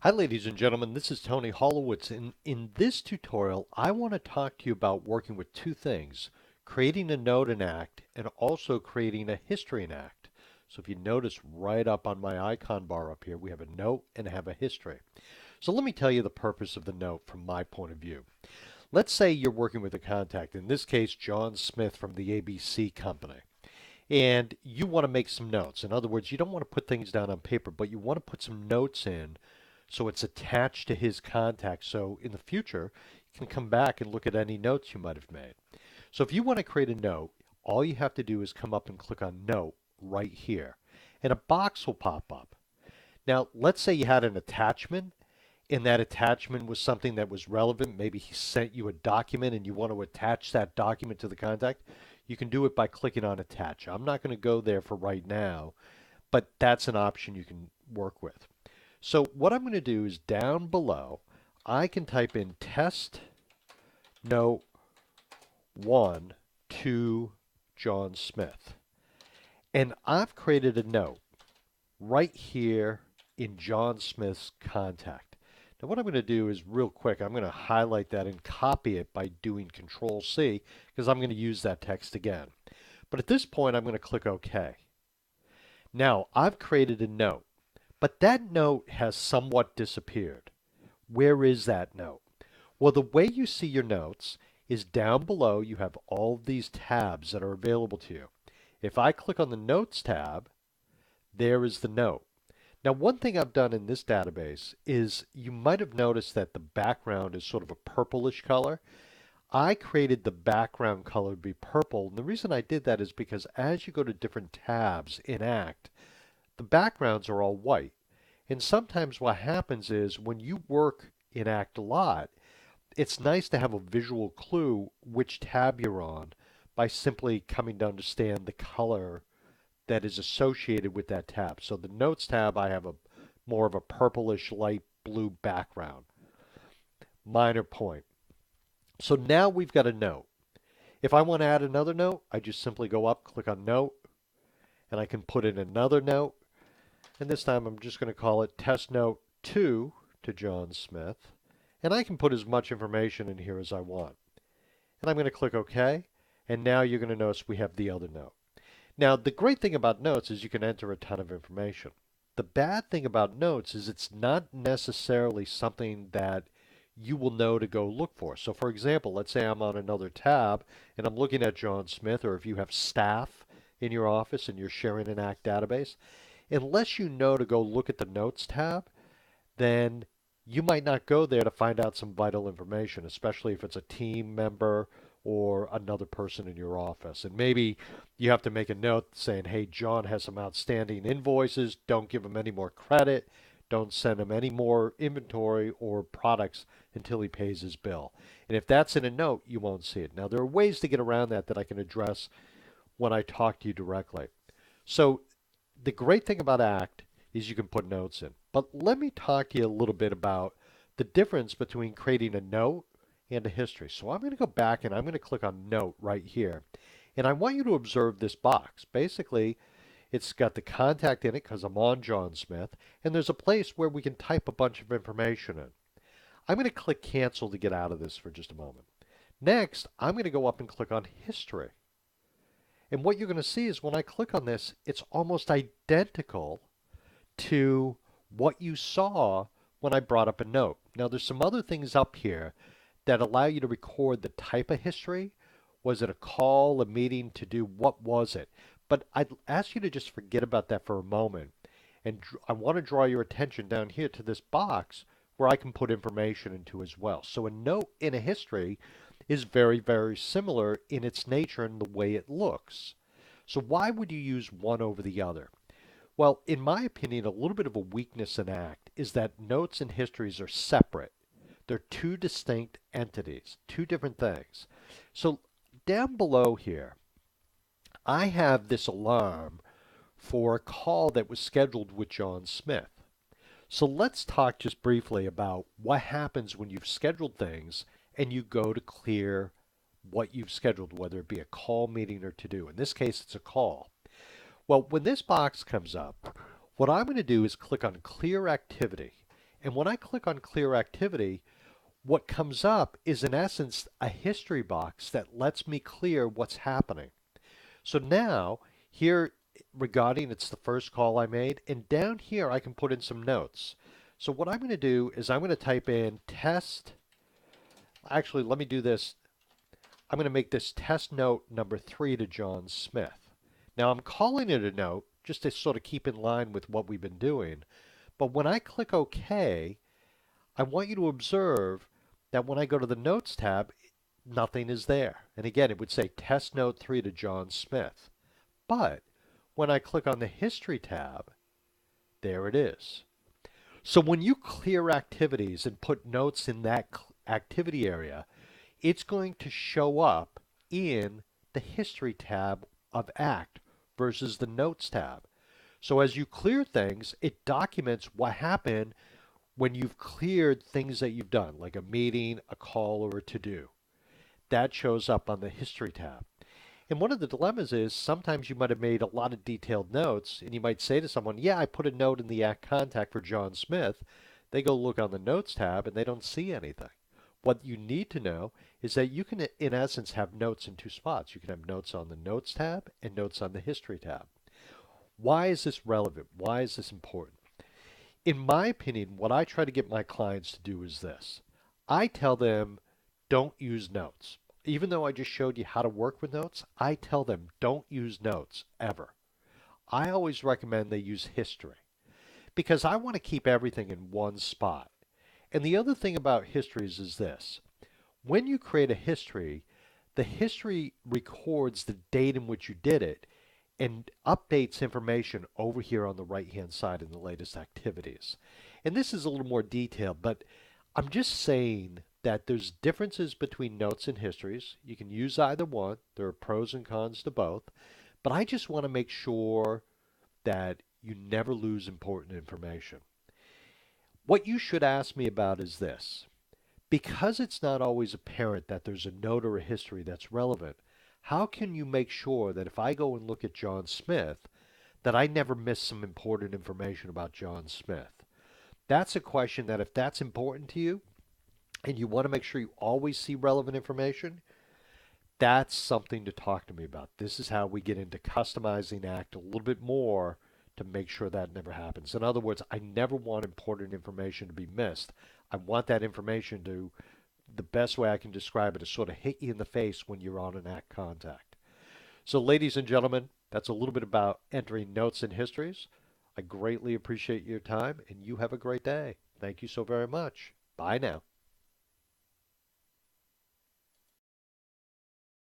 Hi ladies and gentlemen, this is Tony Holowitz, and in this tutorial I want to talk to you about working with two things, creating a note in Act and also creating a history in Act. So if you notice right up on my icon bar up here, we have a note and have a history. So let me tell you the purpose of the note from my point of view. Let's say you're working with a contact, in this case John Smith from the ABC company, and you want to make some notes. In other words, you don't want to put things down on paper, but you want to put some notes in so it's attached to his contact. So in the future, you can come back and look at any notes you might have made. So if you want to create a note, all you have to do is come up and click on Note right here. And a box will pop up. Now, let's say you had an attachment, and that attachment was something that was relevant. Maybe he sent you a document and you want to attach that document to the contact. You can do it by clicking on Attach. I'm not going to go there for right now, but that's an option you can work with. So what I'm going to do is down below, I can type in test note 1 to John Smith. And I've created a note right here in John Smith's contact. Now what I'm going to do is real quick, I'm going to highlight that and copy it by doing Control C because I'm going to use that text again. But at this point, I'm going to click OK. Now I've created a note. But that note has somewhat disappeared. Where is that note? Well, the way you see your notes is down below you have all of these tabs that are available to you. If I click on the Notes tab, there is the note. Now, one thing I've done in this database is you might have noticed that the background is sort of a purplish color. I created the background color to be purple, and the reason I did that is because as you go to different tabs in Act, the backgrounds are all white. And sometimes what happens is when you work in Act a lot, it's nice to have a visual clue which tab you're on by simply coming to understand the color that is associated with that tab. So the Notes tab, I have a more of a purplish light blue background. Minor point. So now we've got a note. If I want to add another note, I just simply go up, click on Note, and I can put in another note. And this time I'm just going to call it Test Note 2 to John Smith. And I can put as much information in here as I want. And I'm going to click OK. And now you're going to notice we have the other note. Now, the great thing about notes is you can enter a ton of information. The bad thing about notes is it's not necessarily something that you will know to go look for. So for example, let's say I'm on another tab and I'm looking at John Smith, or if you have staff in your office and you're sharing an Act database, unless you know to go look at the Notes tab, then you might not go there to find out some vital information, especially if it's a team member or another person in your office. And maybe you have to make a note saying, hey, John has some outstanding invoices. Don't give him any more credit. Don't send him any more inventory or products until he pays his bill. And if that's in a note, you won't see it. Now, there are ways to get around that that I can address when I talk to you directly. So the great thing about Act is you can put notes in. But let me talk to you a little bit about the difference between creating a note and a history. So I'm going to go back and I'm going to click on Note right here. And I want you to observe this box. Basically, it's got the contact in it because I'm on John Smith, and there's a place where we can type a bunch of information in. I'm going to click Cancel to get out of this for just a moment. Next, I'm going to go up and click on History. And what you're going to see is when I click on this, it's almost identical to what you saw when I brought up a note. Now, there's some other things up here that allow you to record the type of history. Was it a call, a meeting, to do? What was it? But I'd ask you to just forget about that for a moment. And I want to draw your attention down here to this box where I can put information into as well. So a note in a history is very, very similar in its nature and the way it looks. So why would you use one over the other? Well, in my opinion, a little bit of a weakness in Act is that notes and histories are separate. They're two distinct entities, two different things. So down below here, I have this alarm for a call that was scheduled with John Smith. So let's talk just briefly about what happens when you've scheduled things and you go to clear what you've scheduled, whether it be a call, meeting, or to-do. In this case, it's a call. Well, when this box comes up, what I'm going to do is click on Clear Activity. And when I click on Clear Activity, what comes up is in essence a history box that lets me clear what's happening. So now here regarding it's the first call I made, and down here I can put in some notes. So what I'm going to do is I'm going to type in test. Actually, let me do this. I'm going to make this test note number 3 to John Smith. Now I'm calling it a note just to sort of keep in line with what we've been doing. But when I click OK, I want you to observe that when I go to the Notes tab, nothing is there. And again, it would say Test Note 3 to John Smith. But when I click on the History tab, there it is. So when you clear activities and put notes in that activity area, it's going to show up in the History tab of Act versus the Notes tab. So as you clear things, it documents what happened when you've cleared things that you've done, like a meeting, a call, or a to-do. That shows up on the History tab. And one of the dilemmas is sometimes you might have made a lot of detailed notes, and you might say to someone, yeah, I put a note in the Act contact for John Smith. They go look on the Notes tab, and they don't see anything. What you need to know is that you can, in essence, have notes in 2 spots. You can have notes on the Notes tab and notes on the History tab. Why is this relevant? Why is this important? In my opinion, what I try to get my clients to do is this. I tell them, don't use notes. Even though I just showed you how to work with notes, I tell them, don't use notes, ever. I always recommend they use history because I want to keep everything in one spot. And the other thing about histories is this. When you create a history, the history records the date in which you did it and updates information over here on the right-hand side in the latest activities. And this is a little more detailed, but I'm just saying that there's differences between notes and histories. You can use either one. There are pros and cons to both. But I just want to make sure that you never lose important information. What you should ask me about is this. Because it's not always apparent that there's a note or a history that's relevant, how can you make sure that if I go and look at John Smith, that I never miss some important information about John Smith? That's a question that if that's important to you, and you want to make sure you always see relevant information, that's something to talk to me about. This is how we get into customizing ACT a little bit more to make sure that never happens. In other words, I never want important information to be missed. I want that information to, the best way I can describe it is sort of hit you in the face when you're on an ACT contact. So ladies and gentlemen, that's a little bit about entering notes and histories. I greatly appreciate your time, and you have a great day. Thank you so very much. Bye now.